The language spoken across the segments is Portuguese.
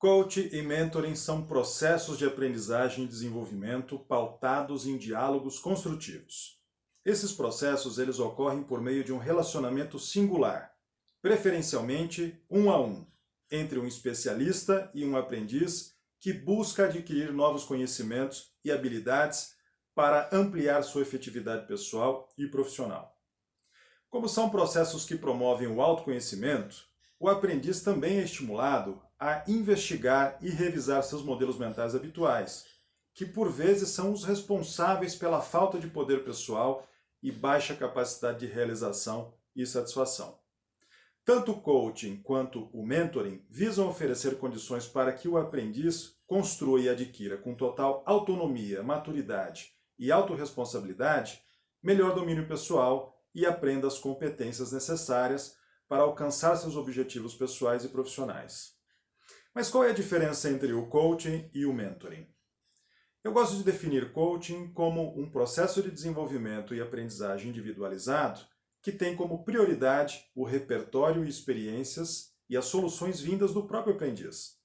Coaching e mentoring são processos de aprendizagem e desenvolvimento pautados em diálogos construtivos. Esses processos eles ocorrem por meio de um relacionamento singular, preferencialmente um a um, entre um especialista e um aprendiz que busca adquirir novos conhecimentos e habilidades para ampliar sua efetividade pessoal e profissional. Como são processos que promovem o autoconhecimento, o aprendiz também é estimulado a investigar e revisar seus modelos mentais habituais, que por vezes são os responsáveis pela falta de poder pessoal e baixa capacidade de realização e satisfação. Tanto o coaching quanto o mentoring visam oferecer condições para que o aprendiz construa e adquira com total autonomia, maturidade e autorresponsabilidade melhor domínio pessoal e aprenda as competências necessárias para alcançar seus objetivos pessoais e profissionais. Mas qual é a diferença entre o coaching e o mentoring? Eu gosto de definir coaching como um processo de desenvolvimento e aprendizagem individualizado que tem como prioridade o repertório e experiências e as soluções vindas do próprio aprendiz.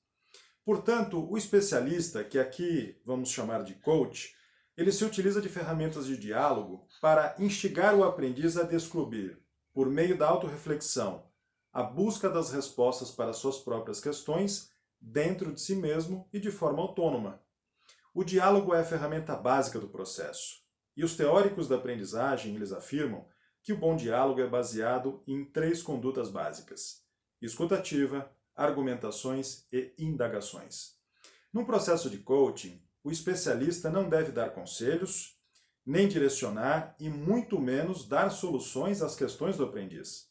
Portanto, o especialista, que aqui vamos chamar de coach, ele se utiliza de ferramentas de diálogo para instigar o aprendiz a descobrir, por meio da autorreflexão, a busca das respostas para suas próprias questões dentro de si mesmo e de forma autônoma. O diálogo é a ferramenta básica do processo, e os teóricos da aprendizagem eles afirmam que o bom diálogo é baseado em 3 condutas básicas: escuta ativa, argumentações e indagações. Num processo de coaching, o especialista não deve dar conselhos, nem direcionar e muito menos dar soluções às questões do aprendiz.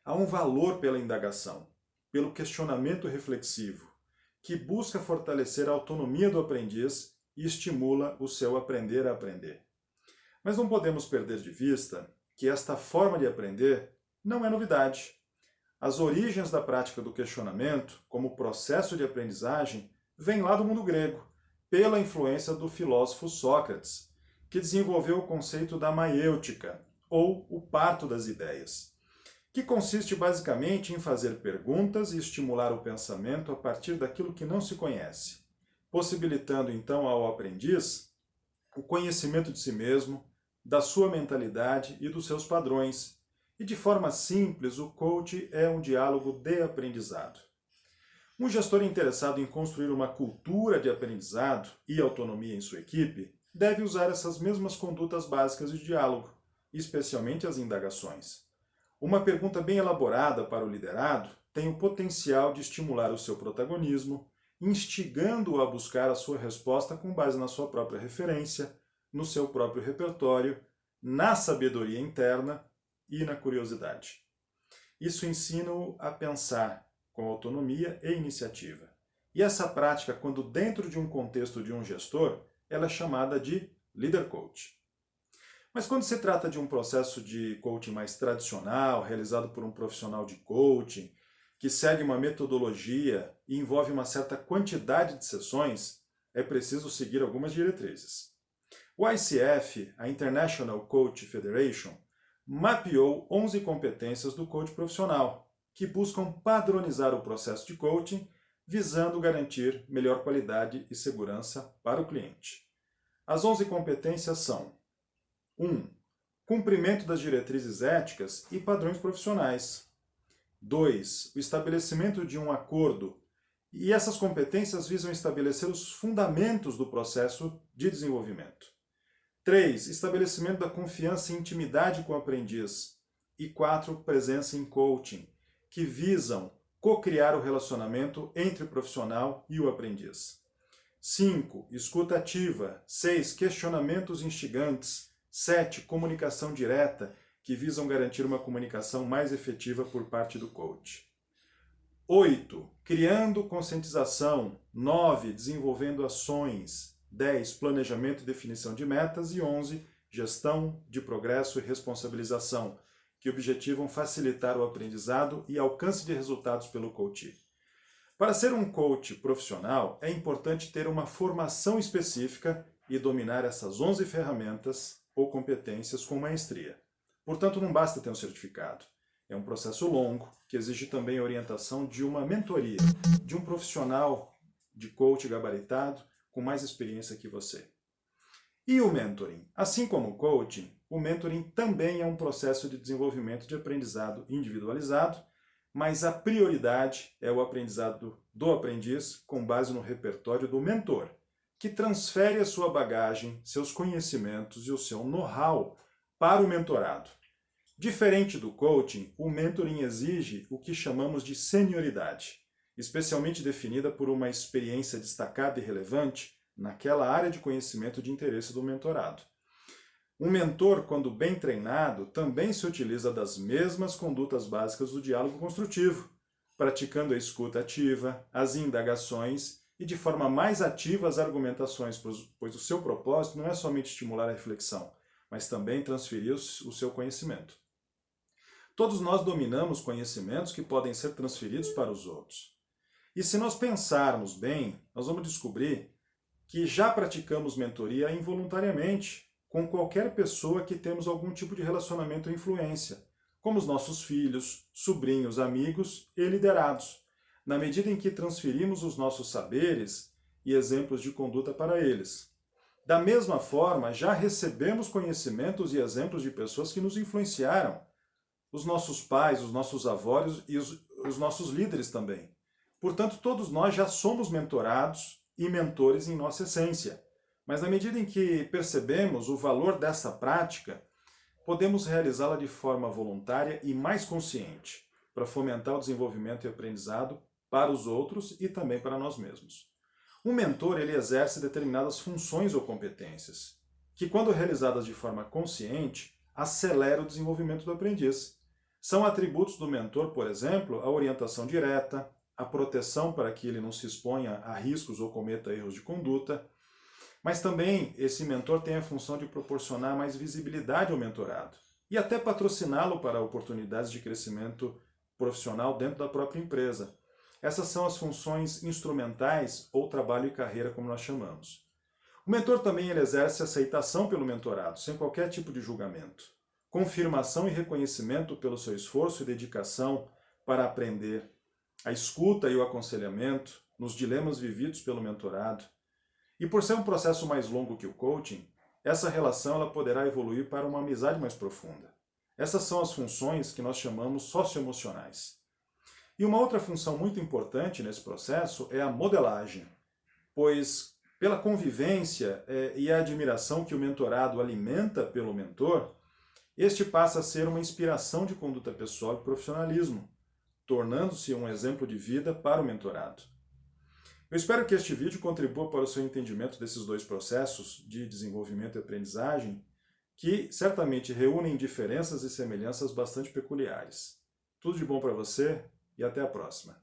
Há um valor pela indagação, pelo questionamento reflexivo, que busca fortalecer a autonomia do aprendiz e estimula o seu aprender a aprender. Mas não podemos perder de vista que esta forma de aprender não é novidade. As origens da prática do questionamento, como processo de aprendizagem, vêm lá do mundo grego, pela influência do filósofo Sócrates, que desenvolveu o conceito da maiêutica, ou o parto das ideias, que consiste basicamente em fazer perguntas e estimular o pensamento a partir daquilo que não se conhece, possibilitando então ao aprendiz o conhecimento de si mesmo, da sua mentalidade e dos seus padrões. E de forma simples, o coach é um diálogo de aprendizado. Um gestor interessado em construir uma cultura de aprendizado e autonomia em sua equipe deve usar essas mesmas condutas básicas de diálogo, especialmente as indagações. Uma pergunta bem elaborada para o liderado tem o potencial de estimular o seu protagonismo, instigando-o a buscar a sua resposta com base na sua própria referência, no seu próprio repertório, na sabedoria interna e na curiosidade. Isso ensina-o a pensar com autonomia e iniciativa. E essa prática, quando dentro de um contexto de um gestor, ela é chamada de leader coach. Mas quando se trata de um processo de coaching mais tradicional, realizado por um profissional de coaching, que segue uma metodologia e envolve uma certa quantidade de sessões, é preciso seguir algumas diretrizes. O ICF, a International Coach Federation, mapeou 11 competências do coach profissional, que buscam padronizar o processo de coaching, visando garantir melhor qualidade e segurança para o cliente. As 11 competências são: 1. Cumprimento das diretrizes éticas e padrões profissionais. 2. O estabelecimento de um acordo. E essas competências visam estabelecer os fundamentos do processo de desenvolvimento. 3. Estabelecimento da confiança e intimidade com o aprendiz. E 4. Presença em coaching, que visam co-criar o relacionamento entre o profissional e o aprendiz. 5. Escuta ativa. 6. Questionamentos instigantes. 7. Comunicação direta, que visam garantir uma comunicação mais efetiva por parte do coach. 8. Criando conscientização. 9. Desenvolvendo ações. 10. Planejamento e definição de metas. E 11. Gestão de progresso e responsabilização, que objetivam facilitar o aprendizado e alcance de resultados pelo coach. Para ser um coach profissional, é importante ter uma formação específica e dominar essas 11 ferramentas ou competências com maestria. Portanto, não basta ter um certificado. É um processo longo, que exige também a orientação de uma mentoria, de um profissional de coach gabaritado, com mais experiência que você. E o mentoring? Assim como o coaching, o mentoring também é um processo de desenvolvimento de aprendizado individualizado, mas a prioridade é o aprendizado do aprendiz com base no repertório do mentor, que transfere a sua bagagem, seus conhecimentos e o seu know-how para o mentorado. Diferente do coaching, o mentoring exige o que chamamos de senioridade, especialmente definida por uma experiência destacada e relevante naquela área de conhecimento de interesse do mentorado. Um mentor, quando bem treinado, também se utiliza das mesmas condutas básicas do diálogo construtivo, praticando a escuta ativa, as indagações e de forma mais ativa as argumentações, pois o seu propósito não é somente estimular a reflexão, mas também transferir o seu conhecimento. Todos nós dominamos conhecimentos que podem ser transferidos para os outros. E se nós pensarmos bem, nós vamos descobrir que já praticamos mentoria involuntariamente com qualquer pessoa que temos algum tipo de relacionamento ou influência, como os nossos filhos, sobrinhos, amigos e liderados, na medida em que transferimos os nossos saberes e exemplos de conduta para eles. Da mesma forma, já recebemos conhecimentos e exemplos de pessoas que nos influenciaram, os nossos pais, os nossos avós e os nossos líderes também. Portanto, todos nós já somos mentorados e mentores em nossa essência. Mas na medida em que percebemos o valor dessa prática, podemos realizá-la de forma voluntária e mais consciente, para fomentar o desenvolvimento e aprendizado para os outros e também para nós mesmos. Um mentor, ele exerce determinadas funções ou competências, que quando realizadas de forma consciente, acelera o desenvolvimento do aprendiz. São atributos do mentor, por exemplo, a orientação direta, a proteção para que ele não se exponha a riscos ou cometa erros de conduta, mas também esse mentor tem a função de proporcionar mais visibilidade ao mentorado e até patrociná-lo para oportunidades de crescimento profissional dentro da própria empresa. Essas são as funções instrumentais ou trabalho e carreira, como nós chamamos. O mentor também ele exerce aceitação pelo mentorado, sem qualquer tipo de julgamento. Confirmação e reconhecimento pelo seu esforço e dedicação para aprender. A escuta e o aconselhamento nos dilemas vividos pelo mentorado. E por ser um processo mais longo que o coaching, essa relação ela poderá evoluir para uma amizade mais profunda. Essas são as funções que nós chamamos socioemocionais. E uma outra função muito importante nesse processo é a modelagem, pois pela convivência e a admiração que o mentorado alimenta pelo mentor, este passa a ser uma inspiração de conduta pessoal e profissionalismo, tornando-se um exemplo de vida para o mentorado. Eu espero que este vídeo contribua para o seu entendimento desses dois processos de desenvolvimento e aprendizagem, que certamente reúnem diferenças e semelhanças bastante peculiares. Tudo de bom para você e até a próxima.